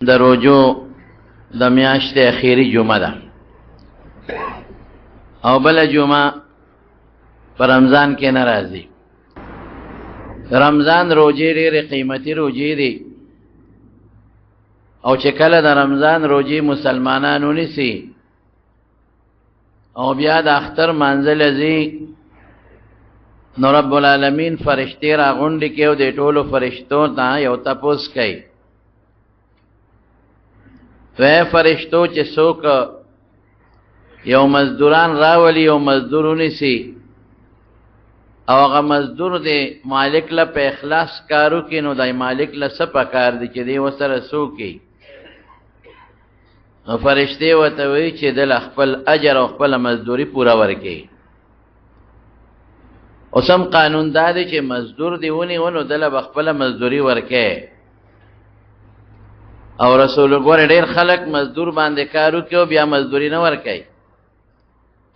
د روزو د میاشتې اخیری جمعه ده او بل جمعه پر رمضان کې ناراضي. رمضان روزې ډېرې قیمتي روزې دي او چې کله د رمضان روزې مسلمانانو نیسي او بیا د اختر منزل ځي نو رب العالمین فرشتي راغونډي کې او د ټولو فرشتو ته یو تپوس کوي. وې فرشتو چې څوک یو مزدوران راولي او مزدورونی سي او هغه مزدور دی مالک له په اخلاص کارو کې نو دای مالک له سپه کار دی چې دی وسره سوکي نو فرشتي وته وی چې د خپل اجر او خپل مزدوري پورا ورکړي. اوسم قانون دا دی چې مزدور دی ونو دله خپل مزدوري ورکړي او رسول ګور ډېر خلک مزدور باندې کارو کې او بیا مزدوري نه ورکړي.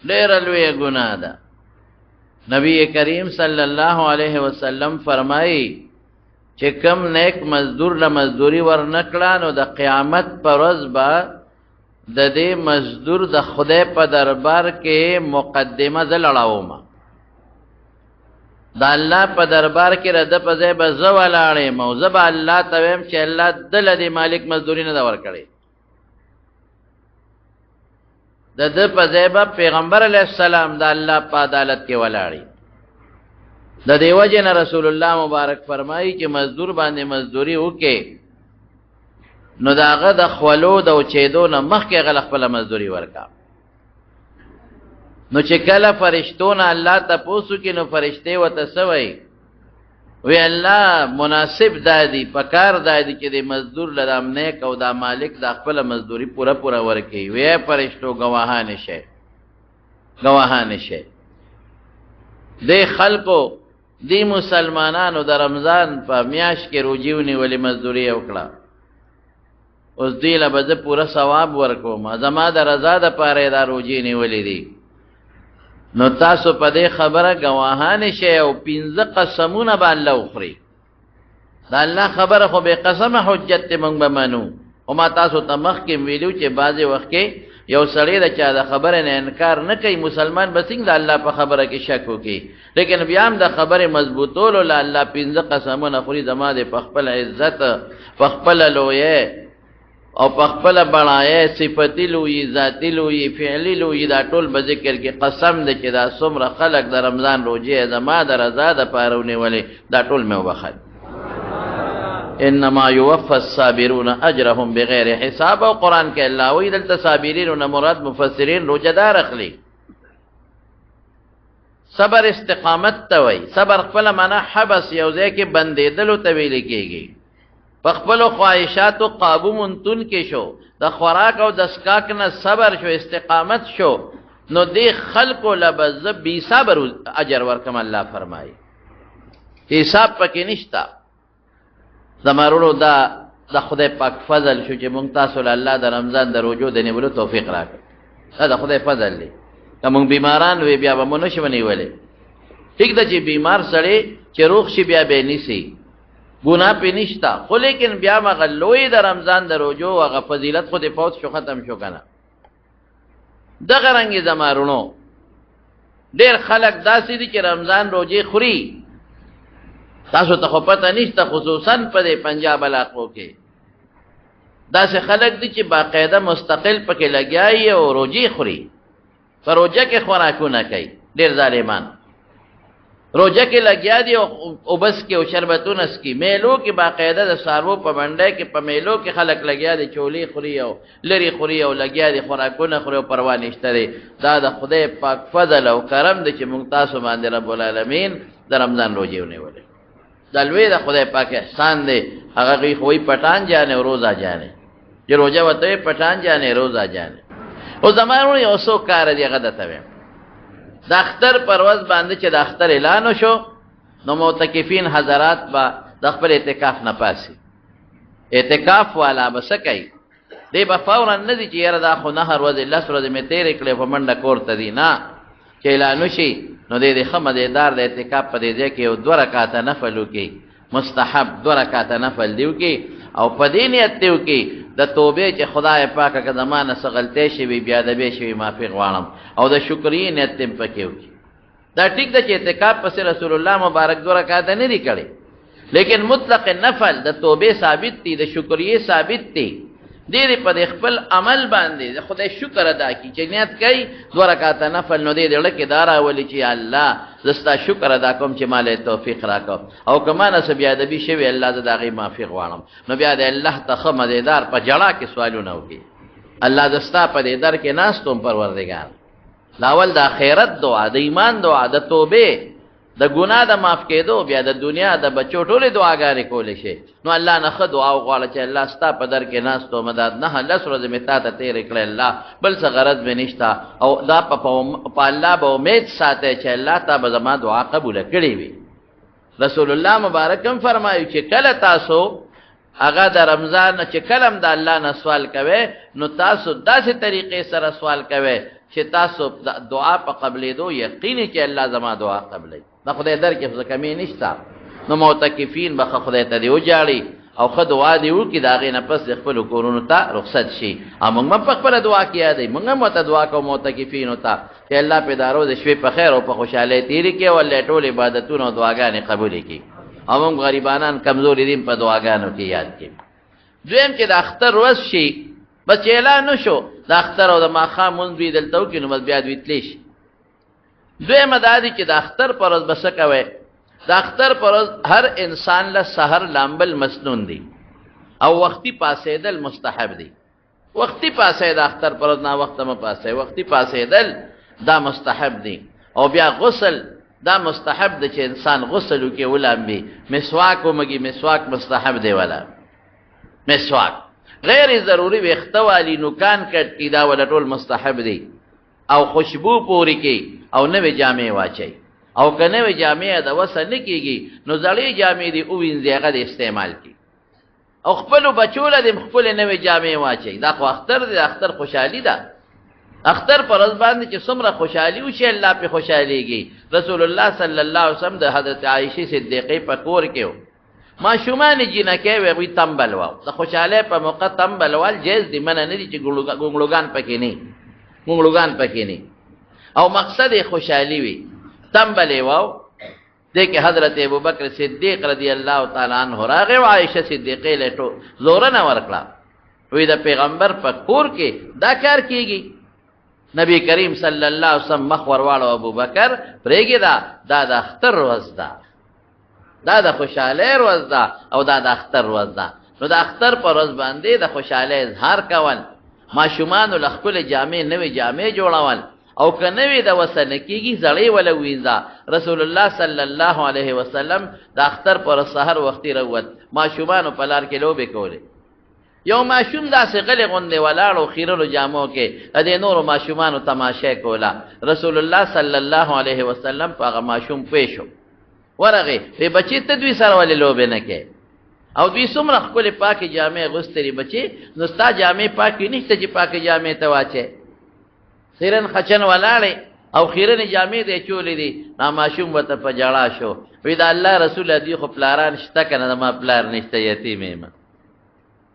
ډېر لوی ګناه ده. نبی کریم صلی الله علیه وسلم فرمایي چې کم نیک مزدور له مزدوري ورنکړه نو د قیامت پر ورځ به د دې مزدور د خدای په دربار کې مقدمه زلړاوم. د الله په دربار کې رد په ځای به زه ولاړې مو زه به الله ته ویم چې الله دله دې مالک مزدوري نه ده ورکړې. د ده په ځای به پیغمبر علیه السلام د الله په عدالت کې ولاړې. د دې وجې نه رسول الله مبارک فرمایي چې مزدور باندې مزدوري وکړي نو د هغه د خولو د اوچېدو نه مخکې هغه خپله مزدوري ورکړه. نو چې کله فرشتو نه الله تپوس وکړي نو فرشتې ورته څه وایي؟ وی الله مناسب دا دی پکار دا دی چې د مزدور له دا نیک او دا مالک د خپله مزدوري پوره پوره ورکړي. وی فرشتو ګواهان شئ ګواهان شئ. دې خلکو دې مسلمانانو د رمضان په میاشت کې روزې ونیولې مزدوري یې وکړه. اوس دې له به زه پوره ثواب ورکوم زما د رضا دپاره یې دا روزې نیولې دي. نو تاسو په دې خبره ګواهان شئ او 15 قسمونه به الله وخوري. دا الله خبره خو بې قسمه حجت ته موږ به منو. او ما تاسو ته مخکې ویلو چې بعضې وخت کې یو سړی د چا د خبرې نه انکار نه کوي مسلمان به څنګه د الله په خبره کې شک وکړي لیکن بیا هم د خبرې مضبوطولو له الله 15 قسمونه خوري. زما د په خپل عزت په خپله لویه او په خپل بڑایه صفتی لوی ذاتی لوی فعلی لوی دا ټول به ذکر کې قسم ده چې دا څومره خلق د رمضان روزې زما د رضا دپاره ونیولې دا ټول مې وبخل. انما یوفى الصابرون اجرهم بغیر حساب. او قرآن کې الله وایي دلته صابرین نه مراد مفسرین روزهدار اخلي. صبر استقامت ته وایي. صبر خپل معنا حبس یو ځای کې بندېدلو ته ویل کېږي. په خپلو خواهشاتو قابو منتون کې شو د خوراک او د سکاک نه صبر شو استقامت شو نو دې خلکو له به زه بې صبر اجر ورکم. الله فرمایي حساب پکې نشته. زما وروڼو دا د خدای پاک فضل شو چې مونږ تاسو له الله د رمضان د روزو د نیولو توفیق راکړ. دا د خدای فضل دی. که مونږ بیماران وی بیا به مو نشو ونیولی. ټیک ده چې بیمار سړی چې روغ شي بیا به نیسي ګناه پې نشته خو لیکن بیا مغه لوی د رمضان د روزو هغه فضیلت خو دې فوت شو ختم شو که نه. دغه رنګې زما وروڼو ډېر خلک داسې دي چې رمضان روزې خوري. تاسو ته خو پته نشته خصوصا په دې پنجاب علاقو کې داسې خلک دي چې باقاعده مستقل پکې لګیایي او روزې خوري. په روزه کې خوراکونه کوي. ډېر ظالمان روزه کې لګیا دي او بس کې او شربتونه څکي. میلو کې باقاعده د څاروو په منډه کې په میلو کې خلک لګیا دي چولې خوري او لرې خوري او لګیا دي خوراکونه خوري او پروا نشته دی. دا د خدای پاک فضل او کرم دی چې موږ تاسو باندې رب العالمین د رمضان روزې ونیولې. دا لوی د خدای پاک احسان دی. هغه خوی پټان جانے او روزه جانے چې روزه ورته پټان جانے روزه جانے. او زمانو یو څو کار دی هغه درته وایم. د اختر پر ورځ باندې چې د اختر اعلان وشو نو معتکفین حضرات به د خپل اعتکاف نه پاسي. اعتکاف والا به څه کوي؟ دی به فورا نه دي چې یاره دا خو 9 ورځې 10 ورځې مې تېرې کړې په منډه کور ته دي. نه چې اعلان وشي نو دی د ښه مزېدار د اعتکاف په دې ځای کې یو 2 رکعاته نفل وکړي. مستحب 2 رکعاته نفل دی وکړي او په دې نیت دیو کې د توبې چې خدای پاک که زمانه څه غلطۍ شوي بیا ادبي شوي معافي غواړم او د شکرې نیت تم پکې وکړي دا ټیک ده چې اعتکاف پس رسول الله مبارک 2 رکعات نه دي کړي لیکن مطلق نفل د توبې ثابت دي د شکرې ثابت دي دې په خپل عمل باندې خدای شکر ادا کی چې نیت کوي 2 رکعات نفل نو دې لکه دارا ولي چې الله زستا شکر ادا کوم چې مال توفیق راکو او کمانه سبي ادبي شوی الله زدا غي معافي غواړم نو بیا دې الله ته مزیدار په جړه کې سوالونه وکي الله زستا په دې در کې ناس تم پروردگار لاول د خیرت دعا د ایمان دعا د توبه د ګناه د معاف کېدو بیا د دنیا د بچو ټولې دعاګانې کولې شي نو الله نه خو دعا وغواړه چې الله ستا په در کې ناس تو مدد نه لس ورځې مې تا ته تېرې کړې الله بل څه غرض مې نشته او دا په الله به امید ساتئ چې الله تا به زما دعا قبوله کړې وي رسول الله مبارک هم فرمایي چې کله تاسو هغه د رمضان چې کلم د الله نه سوال کوي نو تاسو داسې طریقې سره سوال کوي چې تاسو دعا په قبلېدو یقیني چې الله زما دعا قبلوي دا خدای در کې څه کمی نشته نو معتکفین به خدای ته دی وجاړي او خو دعا دی وکي دا غي نه پس خپل کورونو ته رخصت شي موږ په خپل دعا کې یادې موږ مو ته دعا کوو معتکفین ته چې الله په دارو د شپې په خیر او په خوشاله تیری کې ولې ټول عبادتونو او دعاګانې قبول کړي او موږ غریبانان کمزوري دي په دعاګانو کې یاد کړي دویم چې د اختر ورځ شي بس اعلان نشو د اختر او د ماخام مونږ وی دلته کې نو بیا دوی تلیش دویم دا دی چې د اختر پر ورځ بس کوي د اختر پر ورځ هر انسان له سحر لامبل مسنون دی او وختي پاسېدل مستحب دی وختي پاسې د اختر پر ورځ نه وخت ما پاسې وختي پاسېدل دا مستحب دی او بیا غسل دا مستحب دی چې انسان غسل وکي ولامبي مسواک ومږي مسواک مستحب دی ولا مسواک غیر ضروری وختوالی نوکان کټ کی دا ول ټول مستحب دی او خوشبو پوری کی او نوې جامې واچي او کنه وی جامې دا وسن کیږي نو زړې جامې دی او وینځه غد استعمال کی او خپل بچول د خپل نوې جامې واچي دا خو اختر دی اختر خوشحالي ده اختر پر ورځ باندې چې څومره خوشحالي وشي الله په خوشحاليږي رسول الله صلی الله علیه وسلم د حضرت عائشه صدیقه په کور کې ما شومان جنکه وی تنبل و د خوشاله په موقع تنبل وال جیز دی من نه دي چې ګونګلوګان پکې نه ګونګلوګان پکې نه او مقصد خوشحالي وي تنبل و د کې حضرت ابوبکر صدیق رضی الله تعالی عنہ راغه او عائشه صدیقه له زور نه ورکړه وی د پیغمبر په کور کې دا کار کیږي نبی کریم صلی الله علیه وسلم مخور والو ابوبکر پرېګه دا د اختر ورځ ده دا د خوشاله ورځ ده او دا د اختر ورځ ده نو د اختر پر ورځ باندې د خوشاله اظهار کول ماشومان له خپل جامې نوې جامې جوړول او کنوې د وسن کېږي زړې ولا وینځه رسول الله صلی الله علیه وسلم د اختر پر سحر وختي وروت ماشومان په لار کې لوبې کولې یو ماشوم داسې غلې غوندې ولاړو خیرلو جامو کې د نورو ماشومانو تماشه کولا رسول الله صلی الله علیه وسلم په هغه ماشوم پېښو ورغه به بچی ته دوی سره ولې لوبې نه کې او دوی څومره خپل پاکي جامې غوستري بچي نو ستا جامې پاکي نشته چې پاکي جامې ته واچي خیرن خچن ولاړې او خیرن جامې دې چولې دي نا ماشوم وته په جړا شو وی دا الله رسول دې خو پلاران شته کنه ما پلار نشته یتیم ما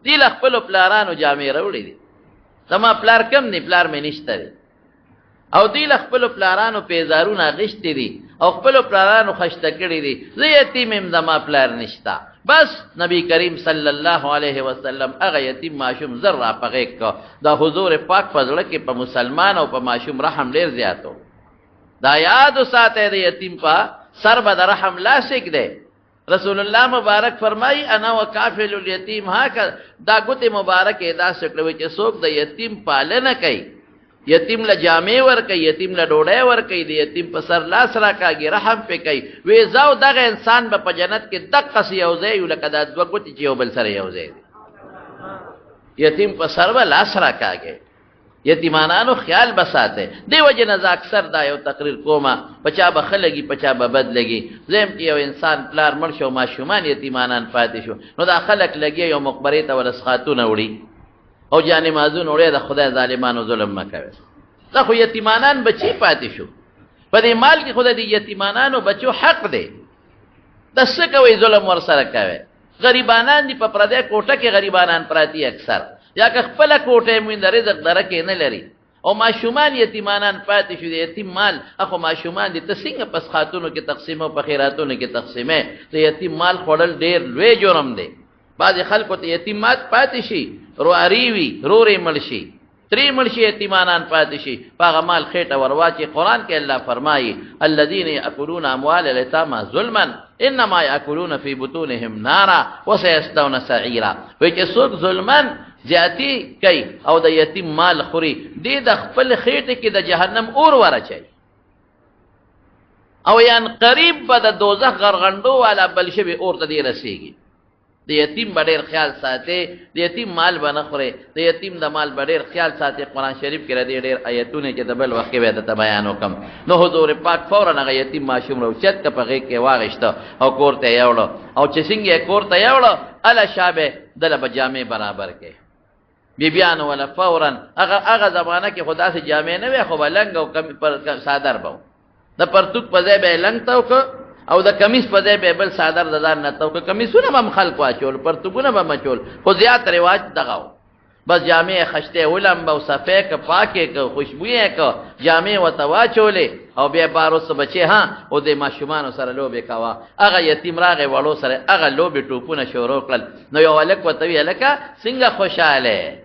دی خپل پلارانو جامې راوړې دي زما پلار کم نه پلار مې نشته او دی خپل پلارانو پیزارونه غشتې دي او خپل پلارانو خشته کړې دي زه یتیم زما پلار نشتا بس نبی کریم صلی الله علیه وسلم هغه یتیم ماشوم زر را پغې کو دا حضور پاک فضل کې په مسلمان او په ماشوم رحم ډیر زیاتو دا یاد ساته د یتیم په سر به رحم لا سک دی رسول الله مبارک فرمای انا وکافل الیتیم هاکه دا ګوت مبارک ادا سکلوي چې څوک د یتیم پالنه کوي یتیم له جامې ور کوي یتیم له ډوډۍ ور کوي د یتیم په سر لاس راکاږي رحم پې کوي وې زاو دغه انسان به په جنت کې دقه سی یو ځای لکه دا دوه ګوتې چې یو بل سره یو ځای یتیم په سر به لاس راکاږي یتیمانانو خیال بساته دی وجه نه اکثر دا یو تقریر کومه پچا به خلګي پچا به بد لګي زم چې یو انسان پلار مړ شو ماشومان یتیمانان پاتې شو نو دا خلک لګي یو مقبره ته ورسخاتونه وړي او جانې مازون وړي د خدای ظالمانو ظلم مکوي دا خو یتیمانان بچي پاتې شو په دې مال کې خدای دې یتیمانانو بچو حق دی د څه کوي ظلم ور سره کوي غریبانان دي په پردې کوټه کې غریبانان پراتی اکثر یا که خپل کوټه مين د رزق درکې نه لري او ماشومان یتیمانان پاتې شو دي یتیم مال اخو ماشومان دي تسنګ پس خاتونو کې تقسیمو په خیراتونو کې تقسیمه ته یتیم مال خورل ډیر لوی جرم دی بعض خلکو ته یتیمات پاتې شي رواريوي روري ملشي تری ملشي یتیمانان پاتې شي پاغه مال خېټه ورواچي قران کې الله فرمایي الذين ياكلون اموال اليتامى ظلما انما ياكلون في بطونهم نارا وسيصلون سعيرا وای چې څوک ظلمن زیاتی کوي او د یتیم مال خوري دې د خپل خېټه کې د جهنم اور ورچي او یان قریب به د دوزخ غرغندو والا بل شي اور ته دی رسیږي د یتیم بډیر خیال ساتي د یتیم مال باندې خوري د یتیم د مال بډیر خیال ساتي قران شریف کې ردی ډیر آیتونه چې د بل وخت به د بیان وکم نو حضور پاک فورا هغه یتیم ماشوم روچت ک په غي کې واغشته او کوړته یوړو او چې څنګه کوړته یوړو الا شابه دله بجامه برابر کې بیان ولا فورا هغه زمانہ کې خدا سے جامع نه وي خو بلنګ او کم پر صادر بو د پرتوک په ځای به لنګ تاو او د کمیس په ځای به بل صادر ددار نه تاو کمیسونه هم خلق واچول پرتوګونه به مچول خو زیات رواج دغاو بس جامع خشته ولم او صفه ک پاکه ک خوشبوئه ک جامع وتواچولې او بیا باروس بچي ها او د ماشومان سره لوبه کاوه هغه یتیم راغې وړو سره هغه لوبه ټوپونه شروع کړل نو یو الک وتوی الکا څنګه خوشاله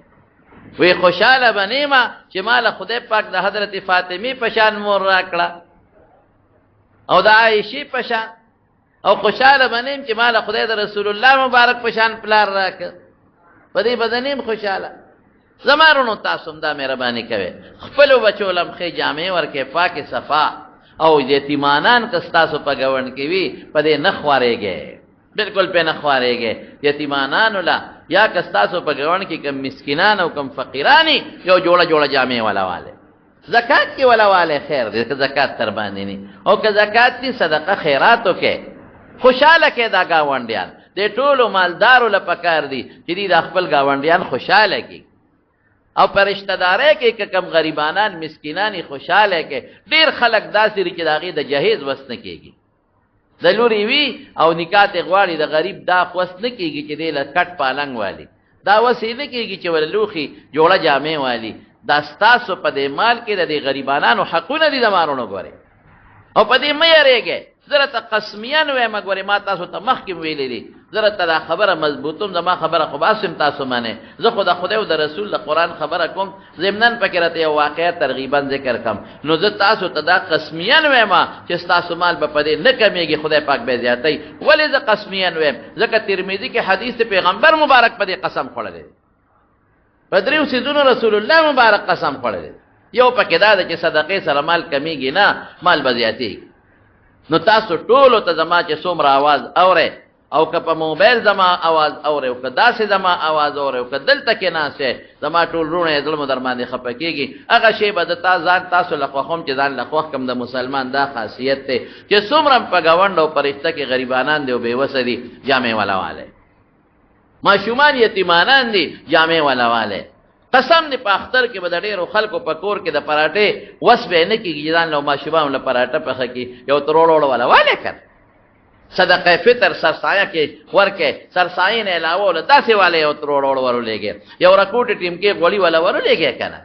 وی خوشاله بنیما چې مال خدای پاک د حضرت فاطمی پشان مور راکړه او د عائشې پشان او خوشاله بنیم چې مال خدای د رسول الله مبارک پشان پلار راکړه په دې بدنیم خوشاله زمارونو تاسو دا مهرباني کوي خپل بچولم خې جامع ورکه پاک صفا او یتیمانان کستاسو په گاون کې وی په دې نخوارېږي بالکل په نخوارېږي یتیمانان ولا یا کستاسو په گاون کې کم مسکینان او کم فقیرانی یو جوړه جامع والا زکات کې والا خیر دې زکات تر باندې نه او که زکات دې صدقه خیراتو کې خوشاله کې دا گاونډیان دې ټولو مالدارو لپاره دي چې دې د خپل گاونډیان خوشاله کې او پرشتہ دارې کې کم غریبانان مسکینانی خوشاله کې ډیر خلک داسې چې داغي د جهیز وسنه کېږي د لوري وی او نکات غواړي د غریب دا وسنه کېږي چې دې له کټ پالنګ والی دا وسیله کېږي چې وللوخي جوړه جامع والی دا ستاسو په دې مال کې د غریبانو حقونه دي د مارونو غوري او په دې مې یریږي زره ته قسمیان وې مګورې ما تاسو ته مخکې ویلې دي زره ته خبره مضبوطوم زما خبره خو باسم تاسو مانه زه خو د خدای او د رسول د قران خبره کوم ضمنن فکرته یو واقعیا ترغیبا ذکر کوم نو زه تاسو ته دا قسمیان وې ما چې تاسو مال په پدې نه کمیږي خدای پاک به زیاتای ولې زه قسمیان وې ځکه ترمذی کې حدیث پیغمبر مبارک په دې قسم خوړل بدریو سیدونو رسول الله مبارک قسم خوړل یو پکې دا چې صدقې سره مال کمیږي نه مال بزیاتی نو تاسو ټولو ته زما چې څومره आवाज اوره او که په موبایل زما आवाज اوره او که داسې زما आवाज اوره او که دلته کې ناسه زما ټول رونه ظلم در باندې خپکیږي هغه شی به د تاسو لخوا چې ځان لخوا کم د مسلمان دا خاصیت ته چې څومره په گاوند او پرشته کې غریبانان دي او بیوسه دي جامع والا ماشومان یتیمانان دي جامع والا قسم دې په اختر کې به د ډېرو خلکو په کور کې د پراټې وسبه نه کېږي ځان له ماشومان له پراټه پخه کې یو تروړ والا کړ صدقه فطر سرسایه کې ورکه سرسایه نه علاوه له داسې والے یو تروړ ورولېږي یو رکوټ ټیم کې غوړی والا ورولېږي کنه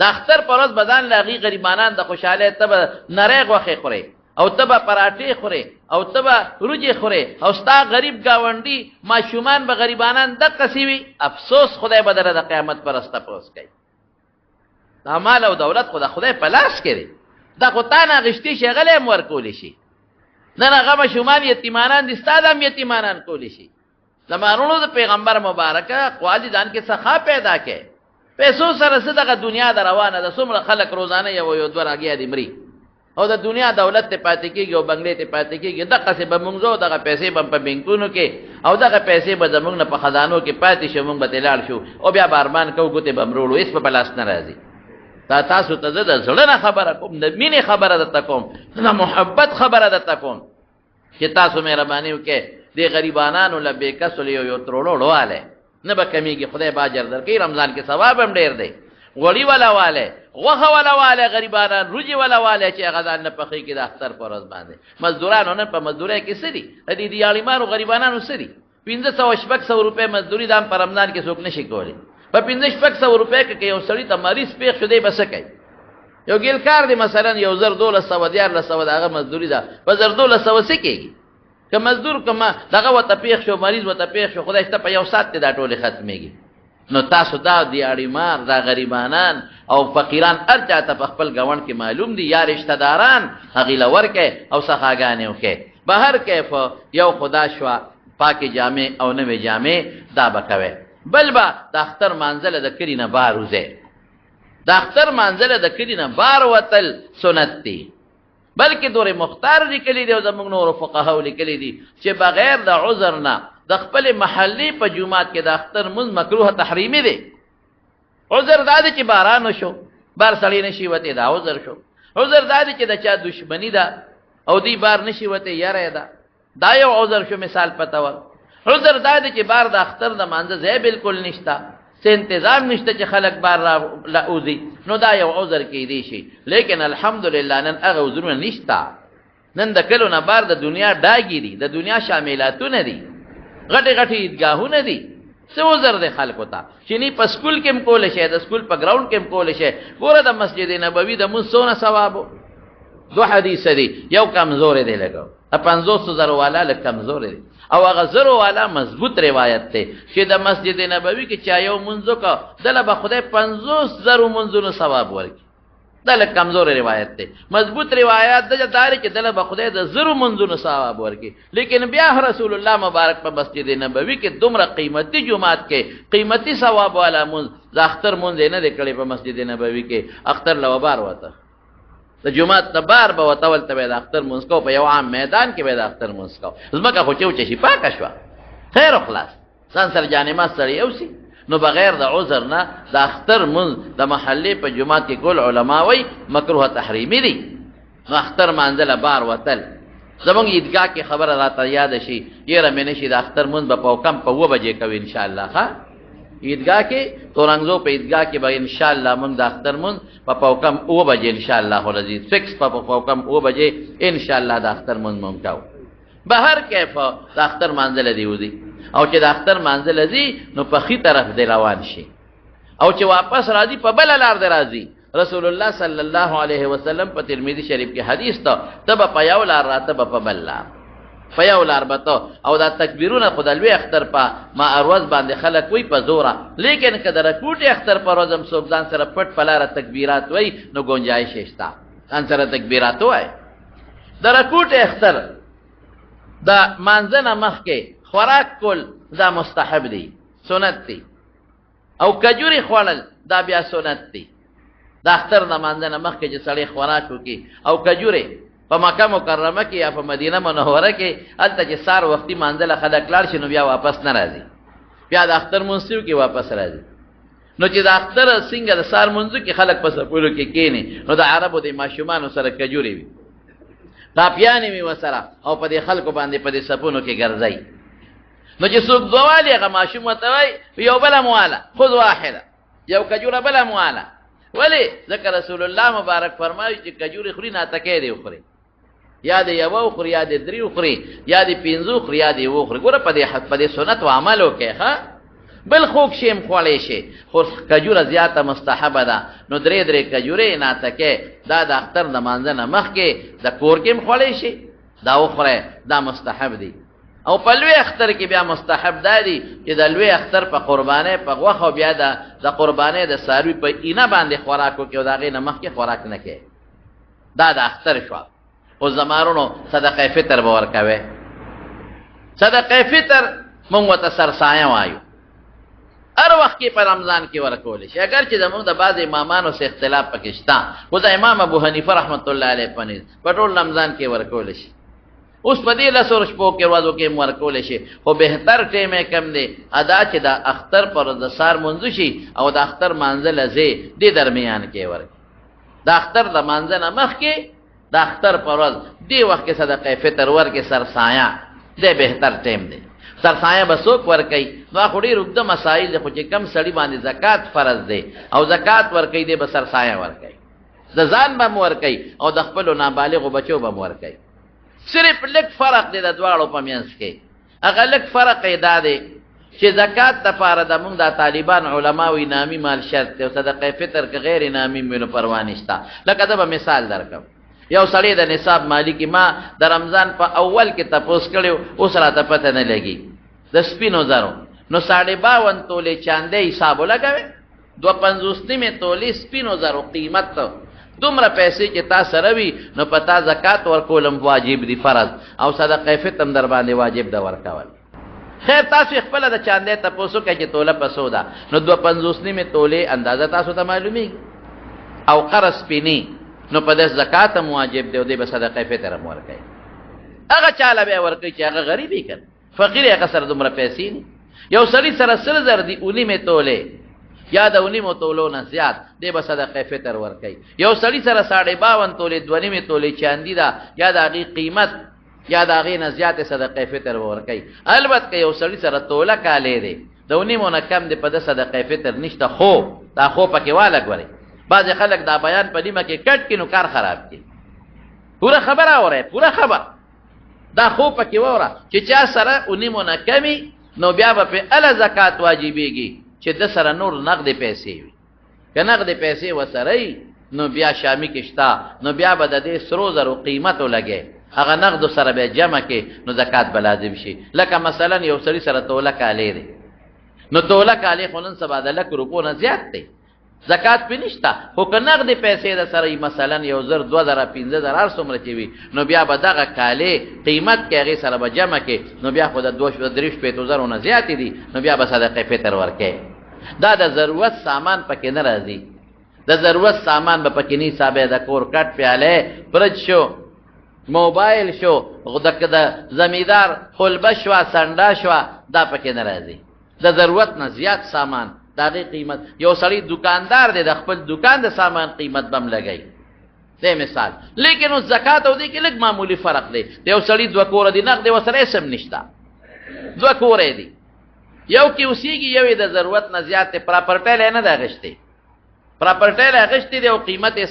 د اختر پر ورځ بدن لاغي غریبانان د خوشاله تب نریغ وخه خوري او تبا پراټې خوري او تبا روجي خوري او ستا غریب گاونډي ماشومان به غریبانان د قسیوي افسوس خدای بدره د قیامت پر استه پوس کوي دا مال او دولت خدای په لاس کې دا خو تا نه غشتي شغله مور کولی شي نه هغه ماشومان یتیمانان دي ستادم یتیمانان کولی شي زمانونو د پیغمبر مبارک اقوال ځان کې سخا پیدا کړي پیسو سره صدقه دنیا در روانه د څومره خلک روزانه یو دوه راګیا دي مري او د دنیا دولت ته پاتې کیږي او بنگلې ته پاتې کیږي دغه څه به مونږ دغه پیسې په بانکونو کې او دغه پیسې به زمونږ نه په خزانو کې پاتې شو مونږ به تلل شو او بیا بارمان کو ګوتې بمرولو هیڅ په پلاس نه راځي تاسو ته د زړه خبره کوم د مینې خبره ده کوم د محبت خبره ده کوم چې تاسو مهرباني وکړئ د غریبانو لبیک سول یو ترولو لواله نه به کمیږي خدای باجر درکې رمضان کې ثواب هم ډیر دی غوړي ولا والے غوخه ولا والے غریبانان روجي ولا والے چې غزان نه پخې کې د اختر پر ورځ باندې مزدورانو نه په مزدوري کې سړي دې دیالمانو غریبانانو سړي 1500 روپے مزدوري دام پر رمضان کې څوک نشي کولی په 1500 روپے کې یو سړی ته مریض پیښ شوی بس کوي یو ګیل کار دی مثلا یو زر 1200 دیار له 100 دغه مزدوري ده په زر 1200 سکیږي که مزدور کما دغه وته پیښ شو مریض وته پیښ شو خدای ته په یو سات دا ټوله ختميږي نو تاسو دا دی اړیمار دا غریبانان او فقیران ارجا ته خپل گاون کې معلوم دي یا رشتہ داران هغه لور کې او سخاګانې وکي بهر کیف یو خدا شوا پاکي جامع او نوې جامع دا بکوي بل با د اختر منزله د کړي نه باروزه د اختر منزله د کړي نه بار وتل سنت دي بلکې دور مختار لیکلي دی او زموږ نور فقهاو لیکلي دي چې بغیر د عذر نه د خپل محلي په جمعات کې د اختر مز مکروه تحریمی دی عذر دا دی چې باران وشو بار سړی نشي وته دا عذر شو عذر دا دی چې د چا دشمنی ده او دی بار نشي وته یاره ده دا یو عذر شو مثال پته و عذر دا دی چې بار د اختر د مانځه ځای بالکل نشتا سے انتظام نشته چې خلک بار لا اوزي نو دا یو عذر کې دی شي لیکن الحمدلله نن هغه عذرونه نشتا نن د کلو نه بار د دنیا ډاګی دي د دنیا شاملاتونه دي غټي غټي عیدګاهونه دي څه عذر د خلکو ته چې نه په سکول کې کول شي د سکول په ګراوند کې کول شي ګوره د مسجد نبوي د مسونه ثوابو دو حدیث دي یو کمزور دی لګو 500,000 والا له کمزور دی او هغه زرو والا مضبوط روایت ته چې د مسجد نبوي کې چا یو منځو کا دله به خدای 50,000 منځونو ثواب ورکړي دله کمزور روایت ته مضبوط روایت د دار کې دله به خدای د زرو منځونو ثواب ورکړي لیکن بیا رسول الله مبارک په مسجد نبوي کې دومره قیمتي جمعات کې قیمتي ثواب والا منځ د اختر منځ نه دی کړي په مسجد نبوي کې اختر لوبار وته د جمعات د بار به وتول ته د اختر منځ کو په یو عام میدان کې به د اختر منځ کو زمکه خو چې شي پاک شو خیر او خلاص ځان سره جانما سره یوسي نو بغیر د عذر نه د اختر منځ د محلي په جمعات کې ګول علما وای مکروه تحریمی دي نو اختر منزله بار وتل زمونږ عیدګاه کې خبره راته یاد شي یره مې نشي د اختر منځ په کم په 2 بجې کوي ان شاء الله ها عیدګاه کې تورنګزو په عیدګاه کې به ان شاء الله موږ د اختر منځ په پوکم 2 بجې ان شاء الله العزیز فکس په پوکم 2 بجې ان شاء الله د اختر منځ مونږ بهر کیف د اختر منزله دی ودی او چې د اختر منزله زی نو په خي طرف دی روان شي او چې واپس راځي په بل لار دی راځي رسول الله صلی الله علیه وسلم په ترمذی شریف کې حدیث ته تب په یو لار راته په بل لار په یو لار بته او دا تکبیرونه خدای اختر په ما اروز باندې خلک وی په زوره لیکن کله رکوټي اختر پر ورځم صوبدان سره پټ پلاره تکبیرات وی نو گنجائش شتا ان سره تکبیرات وای د رکوټي اختر دا مانځنه مخ کې خوراک کول دا مستحب دی سنت دی او کجوري خوړل دا بیا سنت دی دا اختر د مانځنه مخ کې چې سړی خوراک وکي او کجوري په مکه مکرمه کې یا په مدینه منوره کې الته چې سار وختي مانځله خلک لاړ شي نو بیا واپس نه راځي بیا د اختر منځو کې واپس راځي نو چې د اختر څنګه د سار منځو کې خلک په سپولو کې کېني نو د عربو د ماشومان سره کجوري وي تاپیانې می وسره او په دې خلکو باندې په دې سپونو کې ګرځي نو چې څوک دوالي هغه ماشوم ته وای یو بل مواله خذ واحده یو کجوره بل مواله ولی ذکر رسول الله مبارک فرمایي چې کجوري خوري نه تکې دی خوري یا دې یو خوري یا دې درې خوري یا دې پنځو خوري یا دې و خوري ګوره په دې سنت او عمل وکي ها بل خوک شیم خوړې شي خو کجوره زیاته مستحبه ده نو درې کجوره نه تکې دا د اختر د مانځنه مخ کې د کور کې خوړې شي دا وخوره دا مستحب دي او په لوی اختر کې بیا مستحب دی چې د لوی اختر په قربانې په غوخه بیا د قربانې د ساروی په اینه باندې خوراکو کې او دا غي نه مخ کې خوراک نه کې دا د اختر شو او زمارونو صدقه فطر به ورکوي صدقه فطر مونږ ته سرسایه وایو هر وخت کې په رمضان کې ورکول شي اگر چې زموږ د بعض امامانو سره اختلاف پکشتا خو د امام ابو حنیفه رحمت الله علیه پنځ په ټول رمضان کې ورکول شي اوس په دې لاسو شپو کې ورځو کې ورکول شي خو بهتر ټیمه کم دی ادا چې د اختر پر د سار منځ شي او د اختر منځل زی د درمیان کې ورک د اختر د منځنه مخ کې د اختر پر ورځ دی وخت کې صدقه فطر ورکې سرسایه د بهتر ټیم دی سرسایه بسوک ورکي نو خو ډېر اوږده مسایل دي خو چې کم سړي باندې زکات فرض دی او زکات ورکوي دی به سرسایه ورکوي د ځان به م ورکوي او د خپلو نابالغو بچو به م ورکوي صرف لږ فرق دی د دواړو په منځ کې هغه لږ فرق یې دا دی چې زکات دپاره د مونږ د طالبان علماو انعامي مال شرط دی او صدقه فطر که غیر انعامي وي نو پروا نشته لکه زه به مثال درکړم یو سړی د نصاب مالکي ما د رمضان په اول کې تپوس کړی اوس راته پته نه لګي د سپینو زرو نو 52 تولې چاندې حساب ولګوي 2.50 تولې سپینو زرو قیمت دومره پیسې چې تا سره وي نو پتا زکات ورکولم واجب دي فرض او صدقه فطر در باندې واجب ده ورکول خیر تاسو خپل د چاندې تپوسو کې چې توله پسو ده نو 2.50 تولې اندازه تاسو ته معلومي او قرض پینی نو په دې زکات هم واجب دی او دې به صدقه فطر هم ورکوي هغه چاله به ورکوي چې هغه غریبي کړ فقیر هغه سره دومره پیسې نه یو سړي سره 100 دی اونی می تولې یا د اونی مو تولو نه زیات دې به صدقه فطر ورکوي یو سړي سره 52 تولې دونی می تولې چاندی دا یا د هغه قیمت یا د هغه نه زیات صدقه فطر ورکوي البته یو سړي سره توله کالې دی د اونی مو نه کم دی په د صدقه فطر نشته خو دا خو پکې والا غوري بعض خلک دا بیان په نیمه کې کټ کې نو کار خراب کی پورا خبره اوره پورا خبر دا خو پکې وره چې چا سره اونیمو نه کمی نو بیا به په ال زکات واجبېږي چې د سره نور نقد پیسې وي که نقد پیسې وسره نو بیا شامی کشتا نو بیا به د دې سرو زرو قیمت ولګي هغه نقد سره به جمع کې نو زکات به لازم شي لکه مثلا یو سړي سره توله کالې دی نو توله کالې خو نن سبا د لک روپو نه زیات دی زکات په نشتا خو که نقد پیسې د سره مثلا 1000 2000 15000 هر څومره چې وي نو بیا به دغه کالې قیمت کې هغې سره به جمع کې نو بیا خو د 2-3 نه زیات دي نو بیا به صدقه فطر ورکوي دا د ضرورت سامان پکې نه راځي د ضرورت سامان به پکې نه حسابې د کور کټ پیاله فرج شو موبایل شو د زمیدار خلبه شوه سنډا شوه دا پکې نه راځي د ضرورت نه زیات سامان داغه قیمت یو سړی دکاندار دی د خپل دکان د سامان قیمت بم لګی دې مثال لیکن او زکات او دې کې لږ معمولی فرق دی یو سړی 2 کور دی نقد وسره سم نشتا 2 کور دی یو کې اوسېږي یو د ضرورت نه زیات پراپرټی نه دا غشتي پراپرټی غشتي دی او قیمت یې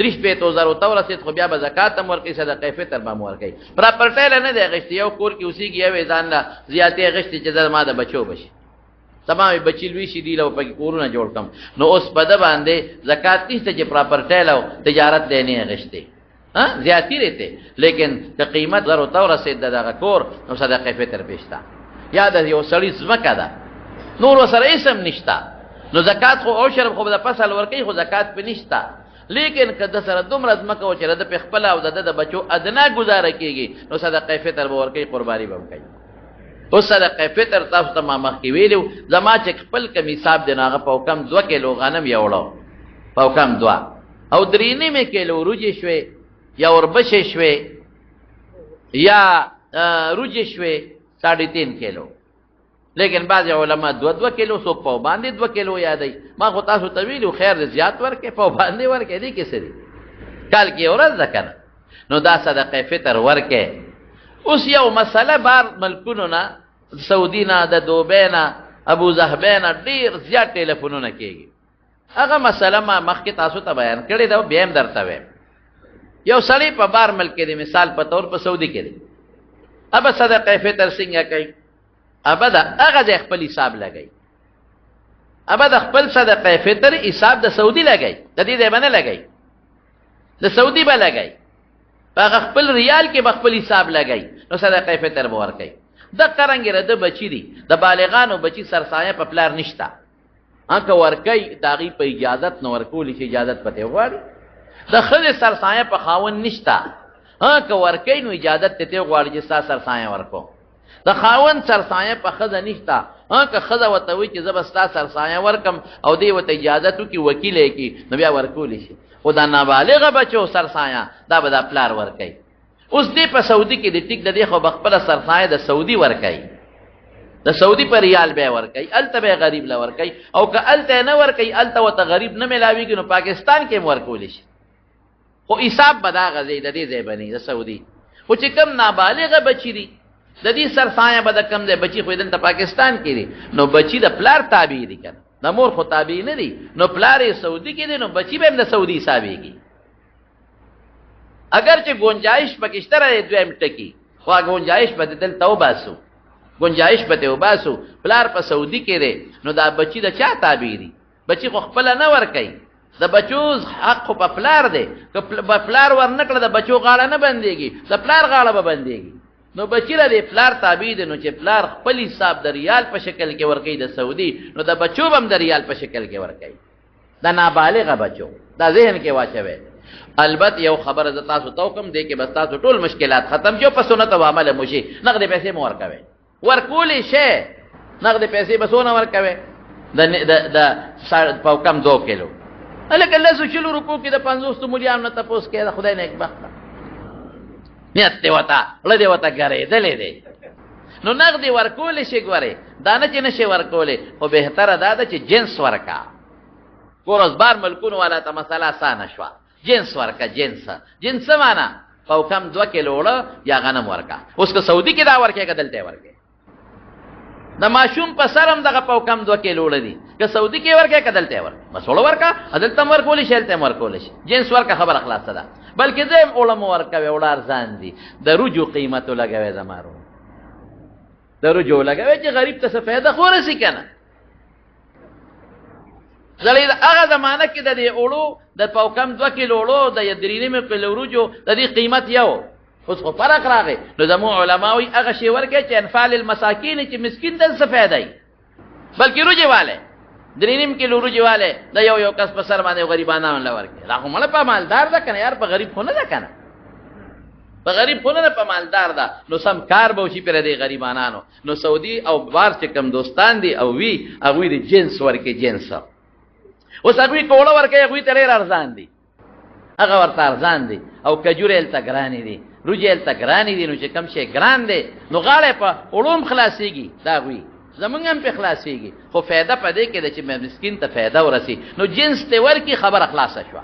35000 او رسید خو بیا به زکات هم ورکړي صدقه فطر به ورکړي پراپرټی نه دی غشتي یو کور کې اوسېږي یو ځان لا زیاتې غشتي چې د ما د بچو بشي تمام بچی لوی شي دی له پکې کورونه جوړ کم نو اوس په د باندې زکات نشته چې پراپرټی له تجارت دی نه غشتي ها زیاتی رہتے لیکن د قیمت زرو تو رسید دغه کور نو صدقه فطر پېشتا یا د یو سړی زمکه ده نور وسره اسم نشتا نو زکات خو او شرب خو د فصل ورکی خو زکات په نشتا لیکن کله سره دومره زمکه او چې د خپل او د بچو ادنا گزاره کیږي نو صدقه فطر به ورکی قرباني به کوي او صدقه فطر تاسو ته ما مخکې ویلو زما چې خپل کم حساب دی ناغه په کم 2 کیلو غنم یوړو په کم 2 او 3.5 کیلو روجي شوي یا وربشه شوي یا روجي شوي 3.5 کیلو لیکن بعض علماء 2 کیلو سو په باندې 2 کیلو یادای ما خو تاسو ته ویلو خیر زیات ورکه په باندې ورکه دي کیسه کال کې ورځ ذکر نو دا صدقه فطر ورکه اوس یو مسله بار ملکونو نه سعودي نه د دوبۍ نه ابو ظهبۍ نه ډیر زیات ټلیفونونه کېږي هغه مسله ما مخکې تاسو ته بیان کړې ده بیا هم درته وایم یو سړی په بار ملک کې دی مثال په تور په سعودي کې دی اب صدقه فطر څنګه کوي اب دا هغه خپل حساب لګي اب د خپل صدقه فطر حساب د سعودي لګي د دې ځای باندې لګي د سعودي به لګي هغه خپل ریال کې خپل حساب لګي نو صدقه فطر به ورکي د قرنګ رده بچی دي د بالغانو بچی سرسایه په پلار نشتا انکه ورکي داغي په اجازت نو ورکول شي اجازت پته غواړي د خل سرسایه په خاون نشتا انکه ورکي نو اجازت ته غواړي چې سرسایه ورکو د خاون سرسایه په خزه نشتا انکه خزه وته وي چې زبستا سرسایه ورکم او دی وته اجازت کی وکیل کی نو بیا ورکول شي خدا نابالغ بچو سرسایه دا به د پلار ورکي اوس دې په سعودي کې د ټیک د دې خو بخپل سرسایه د سعودي ورکي د سعودي پر ریال به ورکي الته به غریب لا ورکي او که الته نه ورکي الته وته غریب نه ملاويږي نو پاکستان کې ورکول شي خو حساب بدا غزي د دې ځای باندې د سعودي خو چې کم نابالغ بچی دي د دې سرسایه به د کم دی بچی خو دلته پاکستان کې دي نو بچی د پلار تابع دي کنه د مور خو تابع نه دي نو پلار یې سعودي کې دي نو بچی به هم د سعودي حسابېږي اگر چې گنجائش پکشته راځي دویم ټکی خو گنجائش به دلته وباسو گنجائش به ته وباسو پلار په سعودي کې دی نو دا بچی د چا تابع دي بچی خو خپل نه ور کوي د بچو حق خو په پلار دی که پلار ور نکړه د بچو غاړه نه بنديږي د پلار غاړه به بنديږي نو بچی را دی پلار تابع دی نو چې پلار خپل حساب د ریال په شکل کې ورکړي د سعودي نو د بچو هم د ریال په شکل کې ورکړي دا نابالغه بچو دا ذهن کې واچوي البته یو خبره ز تاسو توکم دی کې بس تاسو ټول مشکلات ختم شو په سنت او عمل موشي نقد پیسې مو ورکوي ورکولې شي نقد پیسې بسونه ورکوي د په کم 2 کیلو الکه لاسو چلو روپو کې د 500 مليان نه تاسو کې خدای نه یک بخت نیت دی وتا لدی وتا غره دلې دی نو نقد ورکول شي ګوره دا نه چې نشي ورکولې او به تر دا چې جنس ورکا ګورز بار ملکونو والا ته مسله آسان شوا جنس ورکا جنس معنا او کم 2 کیلو یا غنم ورکا اوس که سعودي کې دا ورکه کدلته ورکه د ماشوم په سرم دغه په کم 2 کیلو لدی که سعودي کې ورکه کدلته ورکه مسوله ورکا عدالت ورکول شي تل ورکول شي جنس ورکا خبر خلاص ده بلکې زم علماء ورکوي وړار ځان دي د رجو قیمت لګوي زمارو د رجو لګوي چې غریب ته څه فائدہ خورسي کنه زلید هغه زمانہ کې د دې اولو د پاوکم 2 کیلو اولو د یدرینې په لورجو د دې قیمت یو اوس خو فرق راغی نو زمو علماوی هغه شی ورکه چې انفال المساکین چې مسکین د څه فائدہ ای بلکې رجو والے درینم کې لورجو والے د یو کس په سر باندې غریبانو لورکه راخو مله په مالدار ده کنه یار په غریب خو نه ده کنه په غریب خو نه په مالدار ده نو سم کار به شي پر دې غریبانو نو سعودي او بار چې کم دوستان دي او وی هغه دي جنس ورکه جنس اوس هغه کوله ورکه هغه ته ډیر ارزان دي هغه ورته ارزان دي او کجورل ته ګرانی دي رجل ته ګرانی دي نو چې کم شي ګران دي نو غاړه په علوم خلاصيږي دا وی زمونږ هم په خلاصيږي خو فائدہ پدې کې د چې مسکین ته فائدہ ورسي نو جنس ته ورکی خبر خلاصه شو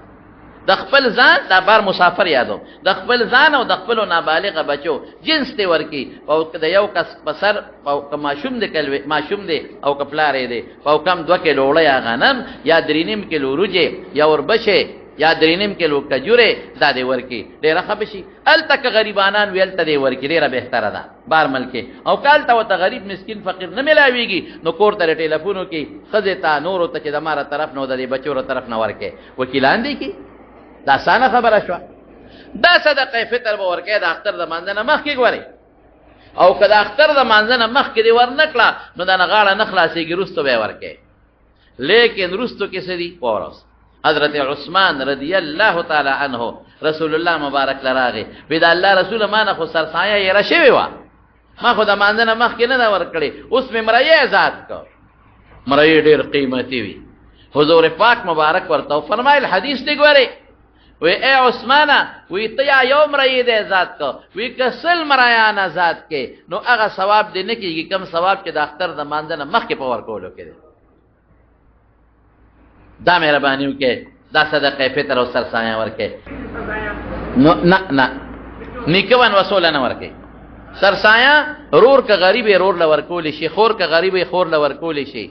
د خپل ځان د بار مسافر یادو د خپل ځان او د خپل نابالغ بچو جنس ته ورکی او د یو کس پسر او ماشوم د کلوي ماشوم دی او کپلارې دی او کم 2 کیلو یا غنم یا 3.5 کیلو روجه یا وربشه یا 3.5 کیلو کجوره دا دی ورکی ډیر خبشي ال تک غریبانان ویل ته دی ورکی ډیره بهتره ده بار ملکه او کال ته غریب مسکین فقیر نه ملاويږي نو کور ته ټلیفونو کې خزه تا نور ته چې د ماره طرف نو د بچو طرف نه ورکه وکیلان دي کی دا سانه خبره شو دا صدقه فطر به ورکه د اختر د مانځنه مخ کې غوري او کله اختر د مانځنه مخ کې دی ورنکړه نو دا غاړه نه خلاصيږي رستو به ورکه لیکن رستو کې سړي ورس حضرت عثمان رضی الله تعالی عنہ رسول الله مبارک لراغه بيد الله رسول ما نه خو سرسایه یې راشي وا ما خو د مانځنه مخ کې نه ورکړي اوس مې مرایه آزاد کو مرایه ډېر قیمتي وي حضور پاک مبارک ورته فرمایل حدیث دی ګوره وی اے عثمانہ وی تیا یوم رئی دے ذات کو وی کسل مرایان ذات کے نو هغه ثواب دی نه کیږي کم ثواب چې د اختر د مانځنه مخ کې پور کولو کې دا مهربانیو کې دا صدقه فطر او سرسایه ورکه نو نه نیکوان وصول نه ورکه سرسایه رور کا غریب رور لور کول شي خور کا غریب خور لور کول شي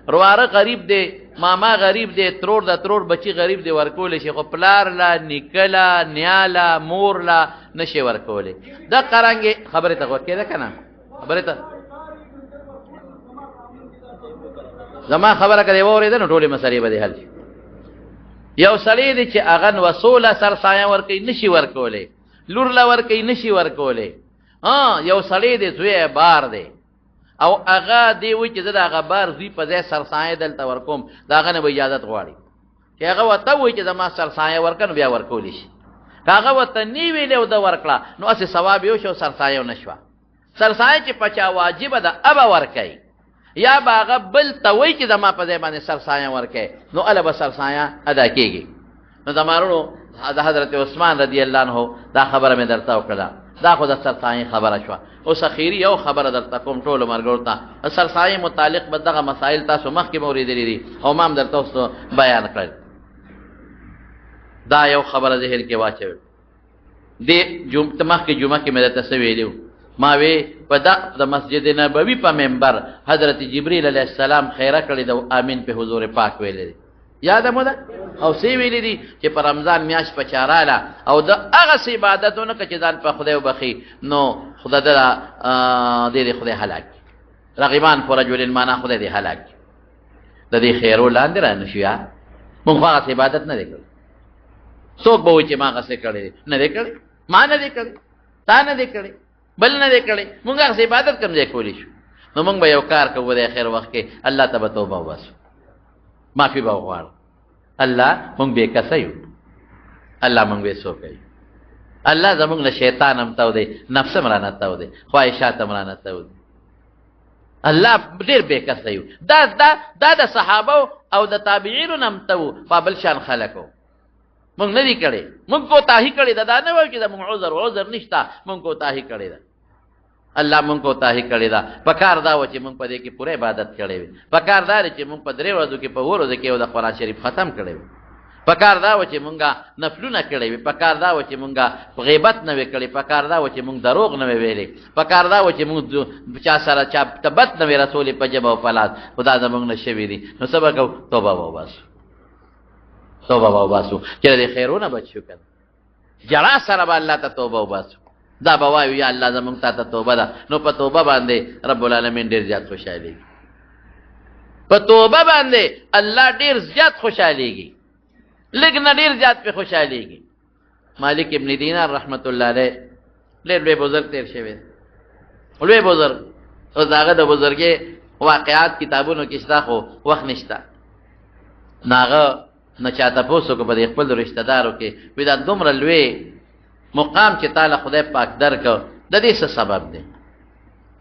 رواره غریب دی ماما غریب دی ترور د ترور بچی غریب دی ورکول شي خو پلار لا نکلا نیالا مور لا نشي ورکول دا قرانګي خبره ته ورکې ده کنه خبره ته زما خبره کړي وره ده نو ټولې مسلې به حل شي یو سړی دی چې اغن وصوله سرسایه ورکې نشي ورکولې لور لا ورکې نشي ورکولې یو سړی دی زوی بار دی او هغه دی و چې دا هغه بار زی په ځای سرسایه دلته ورکوم دا هغه نه اجازه غواړي چې هغه وته وي چې زما سرسایه ورکنو بیا ورکول شي هغه وته نی ویلې او دا ورکړه نو اسه ثواب یو شو سرسایه نشوا سرسایه چې پچا واجب ده ابا ورکای یا باغه بل توي چې زما په ځای باندې سرسایه ورکای نو الا به سرسایه ادا کیږي نو زمارو حضرت عثمان رضی الله عنه دا خبره مې درته وکړه دا خو د سرسایه خبره شو او اخیری یو خبره درته کوم ټول مرګور ته سرسایه متعلق به دغه مسائل تاسو مخکې مورید لري او مام درته اوس بیان کړل دا یو خبره ذهن کې واچو دې مخکې جمعه کې مې درته ویلو ما وی په د مسجد نبوي په منبر حضرت جبريل عليه السلام خیره کړی د امین په حضور پاک ویلې یاد مو ده او سی ویلې دي چې په رمضان میاش په چاراله او د هغه سی عبادتونو کې چې ځان په خدای وبخي نو خدای دې خدای هلاک رغبان پر رجل معنا خدای دې هلاک د دې خیرو لاندې را نشیا مونږ هغه عبادت نه وکړو څوک به وي چې ما هغه څه کړی نه دی کړی ما نه دی کړی تا نه دی کړی بل نه دی کړی مونږ هغه عبادت کوم ځای کولی شو نو مونږ به یو کار کوو د خیر وخت کې الله ته به توبه وباسو معافي به وغواړو الله مونږ بې کسه یو الله مونږ بې څوک یو الله زمونږ نه شیطان هم تو دی نفس هم رانه تو دی خواهشات هم رانه تو دی الله ډېر بې کسه یو دا د صحابه او د تابعینو نه هم تو په بل شان خلکو مونږ نه دي کړی مونږ کوتاهي کړې ده دا نه وایو چې د مونږ عذر نشته مونږ کوتاهي کړې ده الله مونږ کوتاهي کړې ده پکار دا و چې مونږ په دې کې پوره عبادت کړې وي پکار دا چې مونږ په 3 ورځو کې په ورځو کې د قرآن شریف ختم کړې وي پکار دا و چې مونږه نفلونه کړې وي پکار دا و چې مونږه غیبت نه وکړې پکار دا و چې مونږ دروغ نه ویلې پکار دا و چې مونږ چا سره چا تبت نه رسول په جبه او پلاس خدا زمونږ نشوي دي نو سبا کو توبه وباسو توبه وباسو چې د خیرونه بچو کړه جرا سره به الله ته توبه وباسو دا به وایو یا الله زمونږ ته توبه ده نو په توبه باندې رب العالمین ډیر زیات خوشاليږي په توبه باندې الله ډیر زیات خوشاليږي لږ نه ډیر زیات په خوشاليږي مالک ابن دینار رحمت الله علیه لوی بزرگ تیر شوی لوی بزرگ او داغه د بزرګي واقعات کتابونو کې شته خو وخت نشته ناغه نه چاته پوسو کو په خپل رشتہ دارو کې ودا دومره لوی مقام چې تعالی خدای پاک درکو د دې څه سبب دی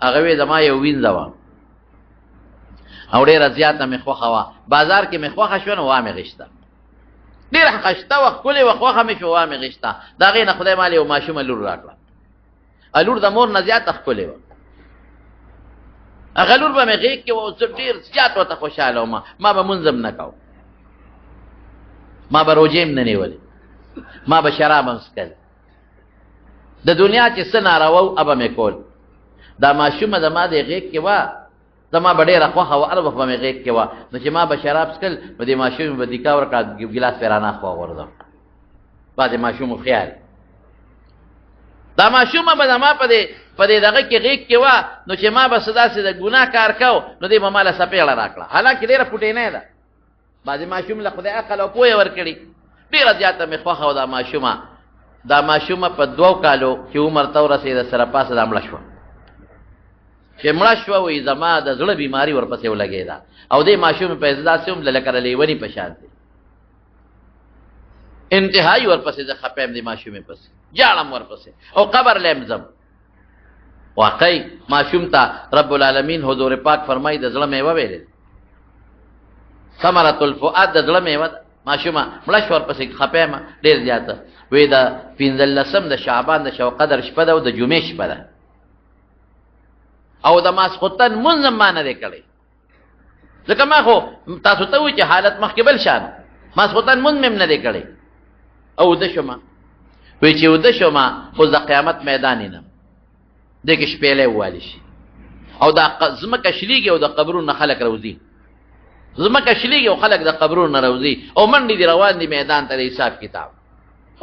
هغه وی زما یو وینځوا او ډیره زیاته مې خوخه وا بازار کې مې خوخه شو نو وامه غشته ډیر خشته وخت کولې وخوخه مې شو وامه غشته دا غي نه خدای مالي او ماشوم لور راکړه الور د مور نه زیات خپلې و هغه لور به مې غیږ کې و ډیر زیات وته خوشاله ما به منظم نکاو ما به روجیم نه نیولې ما به شراب هم څکل د دنیا چې څه ناروا ابه مې کول دا ماشومه د ما د غیږ کې وا زما به ډېره خوښه وه هر وخت به مې غیږ کې وه نو چې ما به شراب څکل په دې ماشومې به دیکا ورکړه ګیلاس پې رانه خوا غورځم بعد ماشومو خیال دا ماشومه به زما په دې دغه کې غیږ کې وه نو چې ما به څه داسې د ګناه کار کو نو دې به ماله سپېړه راکړه حالانکې ډېره پوټینۍ ده بعضې ماشوم له خدای عقل او پوهه ورکړي ډېره زیاته مې خوښه وه دا ماشومه په 2 کالو چې عمر ته ورسېده سره پاسه دا مړه شوه چې مړه شوه وایي زما د زړه بیماري ورپسې ولګېده او دې ماشومې په داسې هم لکه د لیوني په شان دی انتهایي ورپسې زه خپه یم دې ماشومې پسې جاړم ورپسې او قبر له یم ځم واقعي ماشوم ته رب العالمین حضور پاک فرمایي د زړه میوه ویلې ثمرة الفؤاد د زړه میوه ماشومه مړه شوه ورپسې خپه یم ډېر زیاته وی د 15 د شعبان د شو قدر شپه ده او د جمعې شپه ده او د ماسخوتن منځم ما نه دی کړی ځکه ما خو تاسو ته وایي چې حالت مخکې بل شان ماسخوتن منځ مې نه دی کړی او د شوما وی چې د شوما خو د قیامت میدان نه د کې شپېلې والی شي او د زمکه شلیږي او د قبرونو خلک روزي زمکه شلیږي او خلک د قبرونو روزي او منډي دی روان دي میدان ته حساب کتاب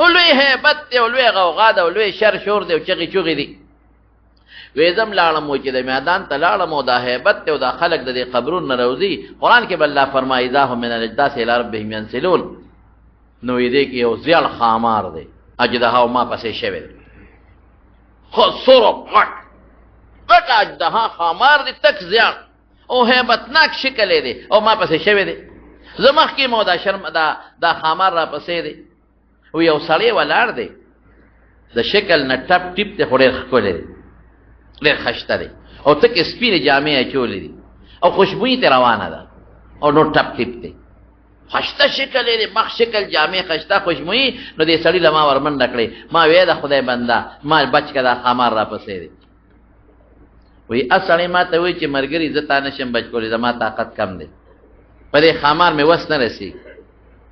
او لوی هیبت دی او لوی غوغا دی او لوی شر شور دی او چغي چغي دی وېزم لاړم و چې د میدان ته لاړم او د هیبت دی او د خلک د قبرونو روزي قران کې بل الله فرمایي ذا هم من الاجداس الى ربهم ينسلون نو دې کې یو زیړ خامار دی اجدها ما پسې شوی خو سورو پټ اجدها خامار دی تک زیړ او هیبتناک شکل دی او ما پسې شوی دی زمخ کې مو دا شرم دا خامار را پسې دی او یو سړی ولاړ دی د شکل نه ټپ ټیپ ته خوري خولې ډېر خشته دی او تک سپینې جامې اچولې دي او خوشبوئی ته روانه ده او نو ټپ ټیپ دی خشته شکل دی مخ شکل جامې خشته خوشبوئی نو دې سړی لما ورمنډه کړې ما وې د خدای بنده ما بچ کړه خامار را پسې دی وی اصلي ما ته وی چې مرګري زه تا نشم بچ کولې زما طاقت کم دی په دې خامار مې وس نه رسی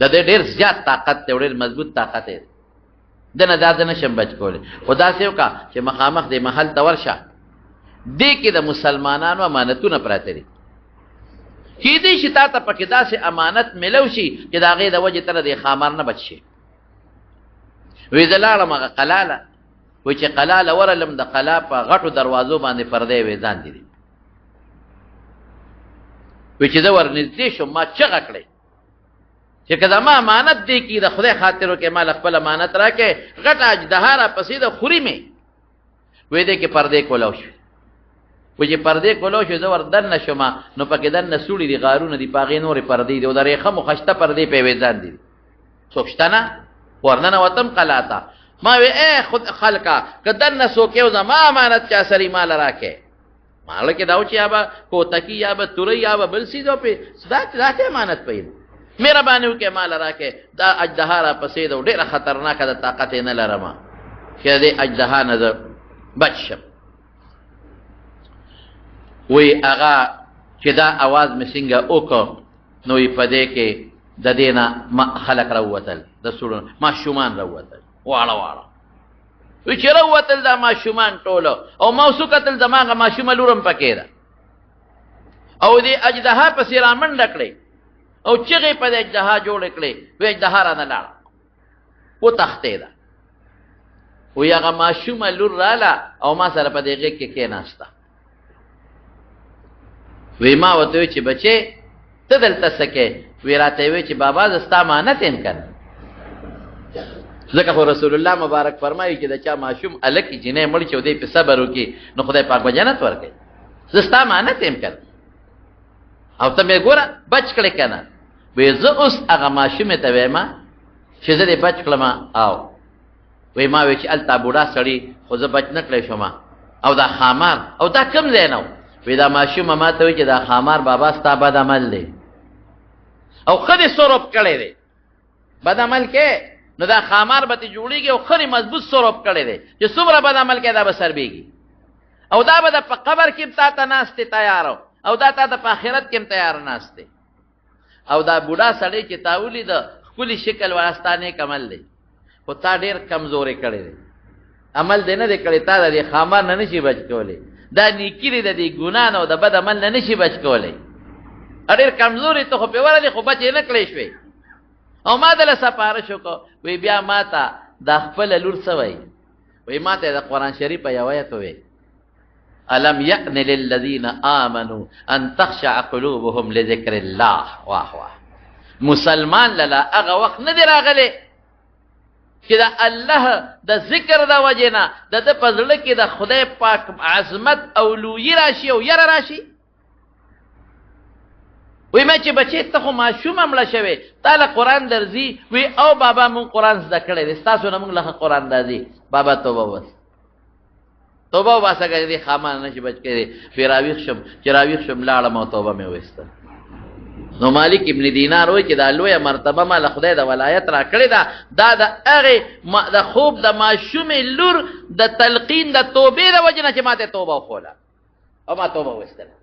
د دې ډېر زیات طاقت دی ډېر مضبوط طاقت دی دنه دا نشم بچ کولې خدا سیو کا چې مخامخ دې محل ته ورشه دې کې د مسلمانانو امانتونه پراته دي کېدی شي تا ته پکې داسې امانت ملو شي چې د هغې د وجې ته د ښامار نه بچ شي وی زه لاړم هغه قلا له وی چې قلا له ورغلم د قلا په غټو دروازو باندې پردې وې ځان دي وی چې زه ورنږدې شم ما چغه کړې چې که زما امانت دی کې د خدای خاطر وکړې ما له خپل امانت راکړې غټه اجدها راپسې د خوري مې وی دی کې پردې کولو شو وی چې پردې کولو شو زه ور دننه شوم نو پکې دننه سوړي دي غارونه دي په هغې نورې پردې دي او د ریخمو خشته پردې پې وې ځان دي څوک شته نه ورننه وتم قلا ته ما وی ای خود خلکه که دننه څوک یو زما امانت چا سرې ماله راکړې ماله کې دا و چې یا به کوتکي یا به تورۍ یا به بل څیز او پې دا څه امانت پې مهرباني وکړې ماله راکړې دا اجدها راپسې ده او ډېره خطرناکه ده طاقت یې نه لرم چې د دې اجدها نه زه بچ شم وی هغه چې دا اواز مې څنګه وکړ نو یې په دې کې د دې نه خلک راووتل د سوړو ماشومان راووتل واړه واړه وی چې راووتل دا ماشومان ټوله او ما اوس وکتل زما هغه ماشومه لورم پکې ده او دې اجدها پسې رامنډه کړې او چغې په دې اجدها جوړې کړې وی اجدها رانه لاړه وتښتېده وی هغه ماشومه لور راله او ما سره په دې غېږ کې کېناسته وی ما ورته وی چې بچې ته دلته څه کې وی راته وی چې بابا زه ستا امانت یم که نه ځکه خو رسول الله مبارک فرمایي چې د چا ماشوم هلکې جینۍ مړ چې او دی پې صبر وکړي نو خدای پاک به جنت ورکوي زه ستا امانت یم که نه او ته مې ګوره بچ کړې که نه وی زه اوس هغه ماشومې ته ویمه چې زه دې بچ کړم او وی ما وی چې هلته بوډا سړي خو زه بچ نه کړی شوم او دا خامار او دا کوم ځای نه وی دا ماشومه ما ته وی چې دا خامار بابا ستا بد عمل دی او ښه دې سروب کړی دی بد عمل کې نو دا خامار به تې جوړېږي او ښه دې مضبوط سروب کړی دی چې څومره بد عمل کې دا به سربېږي او دا به د په قبر کې تا ته ناست دی تیار او دا تا ته په آخرت کې هم تیار ناست دی او دا بوډا سړی چې تا ولیده ښکلي شکل والا ستا نیک عمل دی خو تا ډېر کمزورې کړی دی عمل دې نه دی کړی تا د دې خامار نه نشي بچ کولی دا نیکي دی د دې ګناه نه او د بد عمل نه نشي بچ کولی ډېر کمزورې ته خو پې ورغلې خو بچ یې نه کړی شوې او ما دله سپارش وکړو وی بیا ما ته دا خپله لور څه وایي وی ما ته د قرآن شریف په یو آیت ووی الم یأن للذین آمنوا ان تخشع قلوبهم لذکر الله واه واه مسلمان للا هغه وخت نه دی راغلی چې د الله د ذکر د وجې نه د ده په زړه کې د خدای پاک عظمت او لویي راشي او یره راشي وی ما چې بچې ته خو ماشومه مړه شوې تا له قرآن درځي وی او بابا مونږ قرآن زده کړی دی ستاسو نه مونږ له قرآن راځي بابا توبه وباسه توبه وباسه که دې خامان نه شي بچ کړی وی راویښ شم چې راویښ شم لاړم او توبه مې وویسته نو مالک ابن دینار وایي چې دا لویه مرتبه ما له خدای د ولایت را کړې ده دا د هغې د خوب د ماشومې لور د تلقین د توبې د وجې نه چې ما ته توبه وښوله او ما توبه وویستله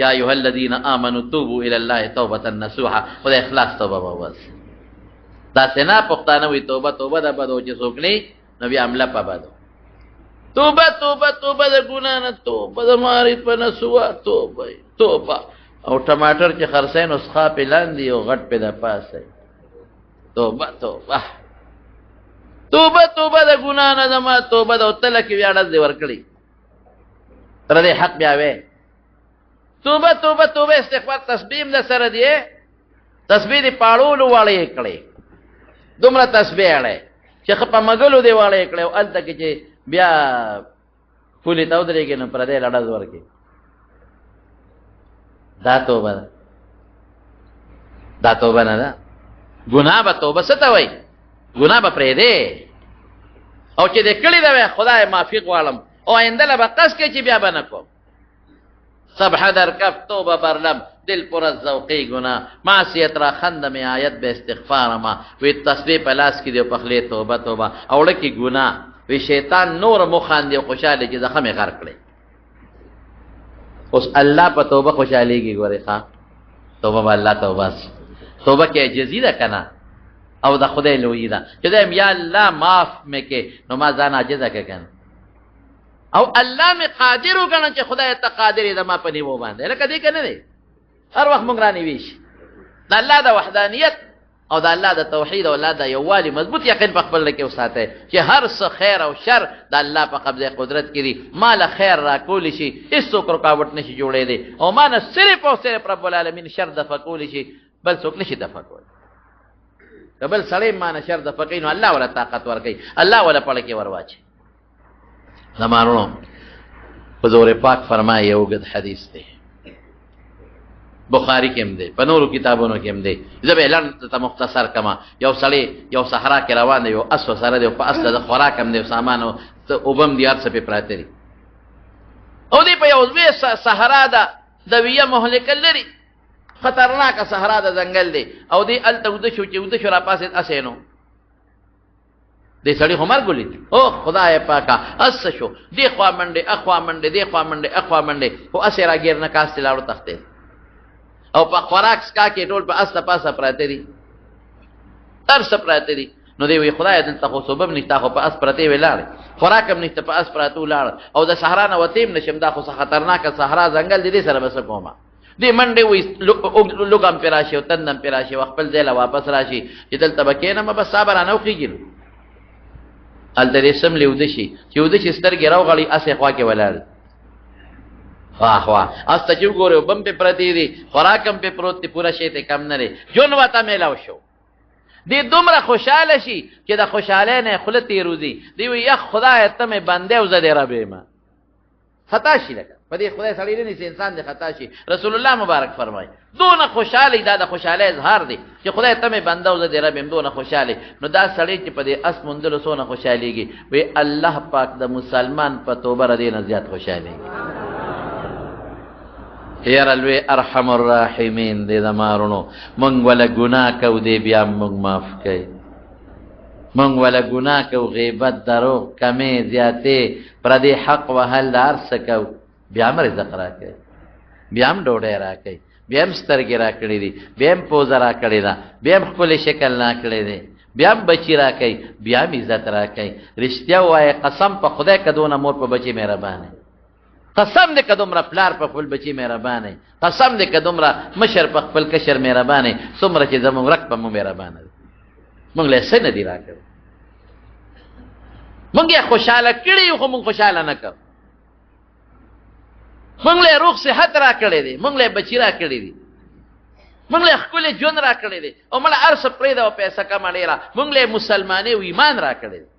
یا ایها الذین آمنوا توبوا الی الله توبة نصوحا خدای اخلاص توبه وباسه داسې نه پښتانه وایي توبه توبه د بدو چې څوک نه نو بیا حمله په بدو توبه توبه توبه د ګناه نه توبه د معرفت نه سوا توبه توبه او ټماټر چې خرڅای نو څخه پې لاندې او غټ پې د پاسه توبه توبه توبه توبه د ګناه نه زما توبه د او تله کې بیا ډز دې ورکړي تر دې حق بیا وې توبه توبه توبه استغفار تسبیح د سره دی تسبیح دې پاړولو واړې کړې دومره تسبیح اړې چې په مګلو دې واړې کړې او هلته کې چې بیا پولې ته ودرېږي نو پر دې ډز ورکړي دا توبه ده دا توبه نه ده ګناه به توبه څه ته وایي ګناه به پرېږدې او چې دې کړې ده وی خدای معافي غواړم او آینده له به قصد کوې چې بیا به نه کوم سبحه در کف توبه برلم دل پر از ذوقی گناه معصیت را خندم آیت به استغفار ما وی تسبیح په لاس کې دی په خولې توبه توبه او لکه ګناه وی شیطان نور مخاندي او خوشاله چې زخم یې غر کړی اوس الله په توبه خوشالېږي ګورې ښه توبه به الله توبه توبه کې عجزي ده که نه او د خدای لویي ده چې دیم یا الله معاف مې کې نو ما ځان عاجزه که که نه او الله می قادر وګڼه چې خدای ته قادر دی ما په نیو باندې لکه دې کنه دی هر وخت مونږ رانی ویش د الله د وحدانیت او د الله د توحید او الله د یووالي مضبوط یقین په خپل کې وساته چې هر څه خیر او شر د الله په قبضه قدرت کې دي مال خیر را کول شي هیڅوک رکاوټ نشي جوړې دي او ما نه صرف او صرف رب العالمین شر د فکول شي بل څوک نشي د فکول قبل سړی ما نه شر د فکین الله ولا طاقت ورکي الله ولا پړ کې ورواچي زمانو حضور پاک فرمایي یو غد حدیث دی بخاری کې هم دی په نورو کتابونو کې هم دی زه به اعلان ته مختصر کما یو سړی یو صحرا کې روان دی یو اسو سره دی په اصل د خوراک هم دی سامان او بم دی ارڅ په پراته دی او دی په یو ځوی صحرا د ویه مهلک لري خطرناک صحرا د ځنګل دی او دی الته ود شو چې ود شو را پاسه اسینو دی سړی همار ګولې او خدای پاکا اس شو دی خوا منډه اخوا منډه دی خوا منډه اخوا منډه او اسرا غیر نه کاست لاړو تخته او په خوراک سکا کې ټول په استه پاسه پراته دي تر څه پراته دي نو دی وی خدای دلته خو سبب نشته خو په اس پراته ویلاړ خوراک هم نشته په اس پراته ولاړ او د صحرا نه وتیم نشم دا خو خطرناک صحرا ځنګل دي سره بس کومه دی منډه وی لوګم پراشي او تندم پراشي خپل ځای لا واپس راشي چې دلته بکینه ما بس صبر نه وکیږي ال درې سم لیودشي چې ودشي سترګې راوغړي اسه خوا کې ولاړ واه واه استه چې وګوره بم په پرتی دي خوراکم په پروت دي پورا شی ته کم نه لري جون وته میلاو شو دی دومره خوشاله شي چې د خوشاله نه خلتی روزي دی وی یا خدای ته مې بنده او زده را به ما خطا شي لکه په دې خدای سړی نه انسان د خطا شي رسول الله مبارک فرمای دونه خوشاله دا د خوشاله اظهار دی چې خدای ته مې بنده او زده را به دونه خوشاله نو دا سړی چې په دې اس مندلو سونه خوشاليږي وی الله پاک د مسلمان په توبه ردی نه زیات خوشاليږي هیر الوی ارحم الراحمین دې زمارونو مونږ ولا ګناه کو دې بیا مونږ معاف کړي مونږ ولا ګناه کو غیبت درو کمې زیاتې پر دې حق وهل دار سکو بیا مر رزق راکړي بیا هم ډوډۍ راکړي بیا هم سترګې راکړي دي بیا هم پوز راکړي دا بیا هم خپل شکل راکړي دي بیا هم بچی راکړي بیا هم عزت راکړي رښتیا وایي قسم په خدای کدونه مور په بچی مهربانه قسم دې کدومره پلار په خپل بچی مهربانه قسم دې کدومره مشر په خپل کشر مهربانه څومره چې زموږ رک په مو مهربانه موږ له څه نه دی راکړ موږ یې خوشاله کړی خو موږ خوشاله نه کړ موږ له روغ صحت راکړی دی موږ له بچی راکړی دی موږ له خپل ژوند راکړی دی او موږ ارس پرې دا پیسې کماړي را موږ له مسلمانې او ایمان راکړی دی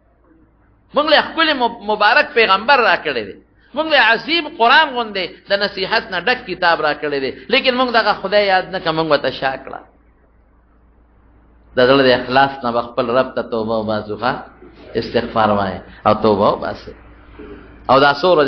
موږ له خپل مبارک پیغمبر راکړی دی موږ له عظیم قران غوندې د نصیحت نه ډک کتاب راکړی دی لیکن موږ دغه خدای یاد نه کوم موږ ته شاکړه د زړه د اخلاص نه خپل رب ته توبه او باسوخه استغفار وای او توبه او باسه او دا سور